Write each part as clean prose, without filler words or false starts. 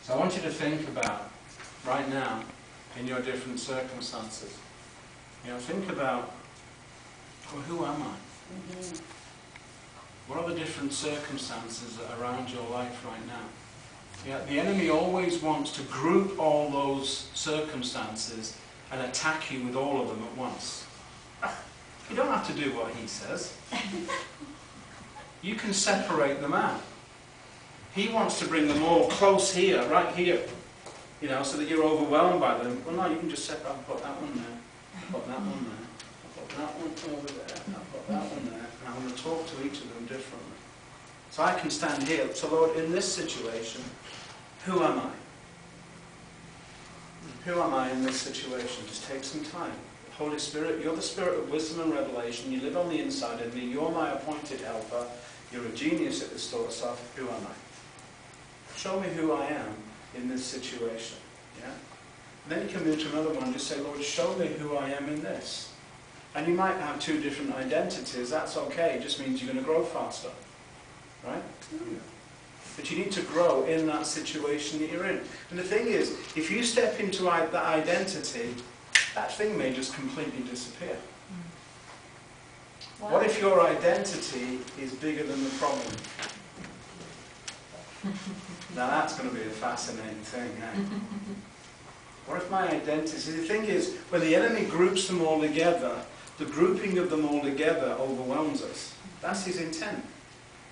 So I want you to think about, right now, in your different circumstances. Think about, well, who am I? What are the different circumstances around your life right now? The enemy always wants to group all those circumstances and attack you with all of them at once. You don't have to do what he says. You can separate them out. He wants to bring them all close here, right here, so that you're overwhelmed by them. Well, no, you can just separate. I'll put that one there, I'll put that one there, I'll put that one over there, I'll put that one there, and I'm going to talk to each of them differently. So I can stand here. So Lord, in this situation, who am I? Who am I in this situation? Just take some time. Holy Spirit, you're the Spirit of wisdom and revelation. You live on the inside of me. You're my appointed helper. You're a genius at this sort of stuff. Who am I? Show me who I am in this situation. Yeah? And then you can move to another one and just say, Lord, show me who I am in this. And you might have two different identities. That's okay. It just means you're going to grow faster. Right? Yeah. But you need to grow in that situation that you're in. And the thing is, if you step into that identity, that thing may just completely disappear. Wow. What if your identity is bigger than the problem? Now that's going to be a fascinating thing, eh? What if my identity... The thing is, when the enemy groups them all together, the grouping of them all together overwhelms us. That's his intent.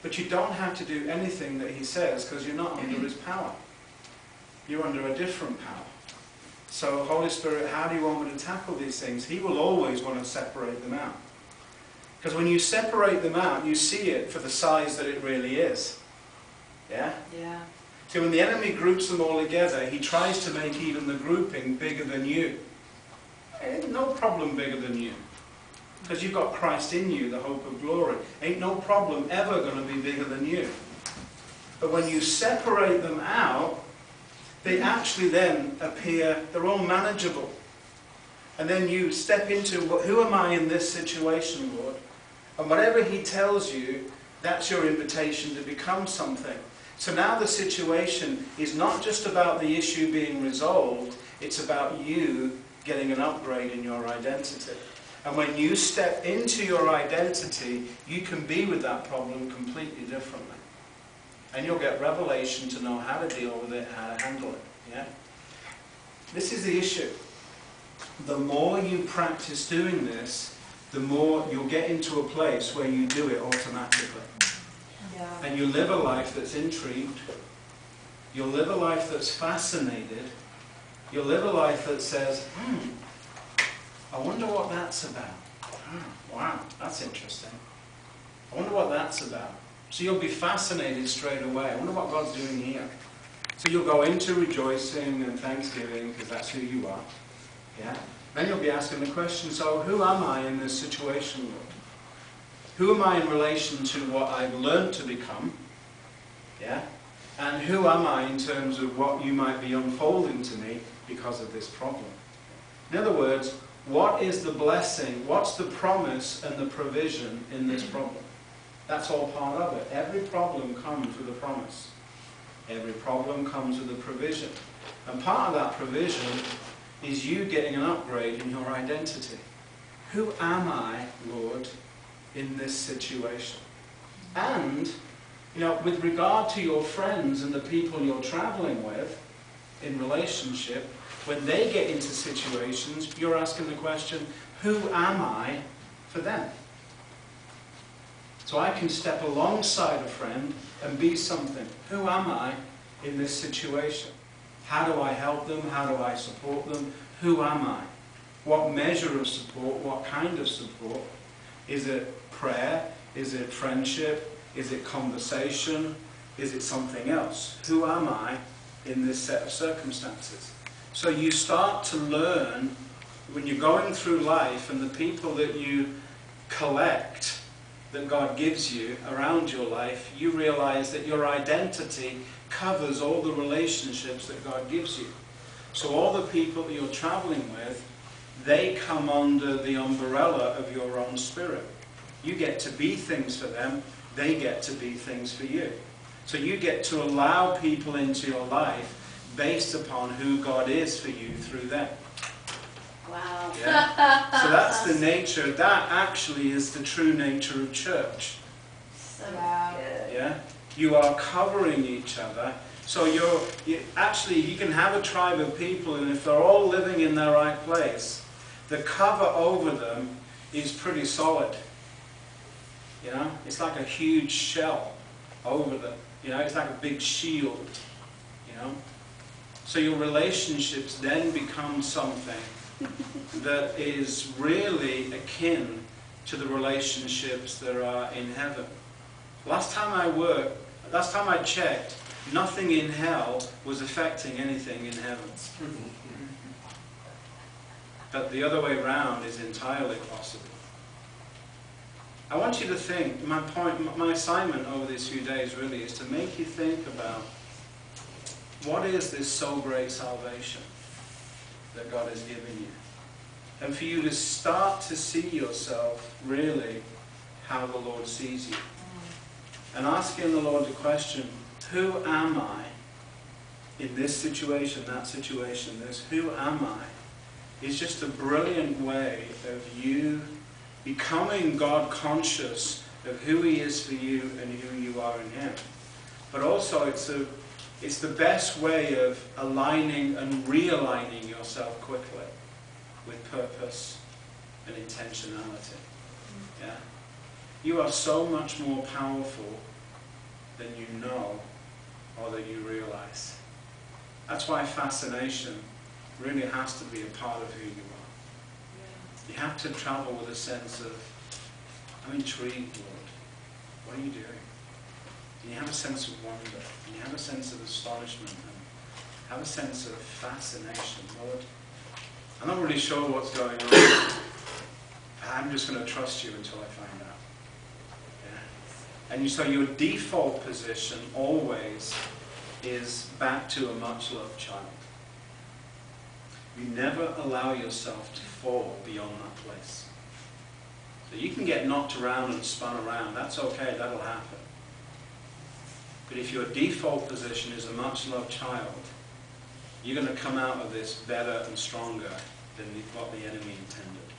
But you don't have to do anything that he says because you're not under his power. You're under a different power. So, Holy Spirit, how do you want me to tackle these things? He will always want to separate them out. Because when you separate them out, you see it for the size that it really is. Yeah? Yeah. So when the enemy groups them all together, he tries to make even the grouping bigger than you. Ain't no problem bigger than you. Because you've got Christ in you, the hope of glory. Ain't no problem ever going to be bigger than you. But when you separate them out, they actually then appear, they're all manageable. And then you step into, who am I in this situation, Lord? And whatever he tells you, that's your invitation to become something. So now the situation is not just about the issue being resolved, it's about you getting an upgrade in your identity. And when you step into your identity, you can be with that problem completely differently. And you'll get revelation to know how to deal with it, how to handle it. Yeah? This is the issue. The more you practice doing this, the more you'll get into a place where you do it automatically. Yeah. And you live a life that's intrigued. You'll live a life that's fascinated. You'll live a life that says, I wonder what that's about. Wow, that's interesting. I wonder what that's about. So you'll be fascinated straight away. I wonder what God's doing here. So you'll go into rejoicing and thanksgiving because that's who you are. Yeah? Then you'll be asking the question, so who am I in this situation, Lord? Who am I in relation to what I've learned to become? Yeah? And who am I in terms of what you might be unfolding to me because of this problem? In other words, what is the blessing, what's the promise and the provision in this problem? That's all part of it. Every problem comes with a promise. Every problem comes with a provision. And part of that provision is you getting an upgrade in your identity. Who am I, Lord, in this situation? And, with regard to your friends and the people you're traveling with in relationship, when they get into situations, you're asking the question, who am I for them? So I can step alongside a friend and be something. Who am I in this situation? How do I help them? How do I support them? Who am I? What measure of support? What kind of support? Is it prayer? Is it friendship? Is it conversation? Is it something else? Who am I in this set of circumstances? So you start to learn when you're going through life and the people that you collect that God gives you around your life, you realize that your identity covers all the relationships that God gives you. So all the people that you're traveling with, they come under the umbrella of your own spirit. You get to be things for them, they get to be things for you. So you get to allow people into your life based upon who God is for you through them. Wow. Yeah? So that's the nature, that actually is the true nature of church. So good. Yeah? You are covering each other. So you can have a tribe of people, and if they're all living in their right place, the cover over them is pretty solid. You know? It's like a huge shell over them. You know? It's like a big shield. You know? So your relationships then become something that is really akin to the relationships that are in heaven. Last time I checked, nothing in hell was affecting anything in heaven. But the other way around is entirely possible. I want you to think, my assignment over these few days really is to make you think about what is this so great salvation that God has given you. And for you to start to see yourself really how the Lord sees you. And asking the Lord the question, who am I in this situation, that situation, this who am I, is just a brilliant way of you becoming God conscious of who He is for you and who you are in Him. But also it's the best way of aligning and realigning yourself quickly with purpose and intentionality. Yeah? You are so much more powerful than you know or that you realize. That's why fascination really has to be a part of who you are. You have to travel with a sense of, I'm intrigued, Lord. What are you doing? And you have a sense of wonder, and you have a sense of astonishment, and have a sense of fascination. Lord, I'm not really sure what's going on. I'm just going to trust you until I find out. Yeah? And so your default position always is back to a much-loved child. You never allow yourself to fall beyond that place. So you can get knocked around and spun around. That's okay, that'll happen. But if your default position is a much-loved child, you're going to come out of this better and stronger than what the enemy intended.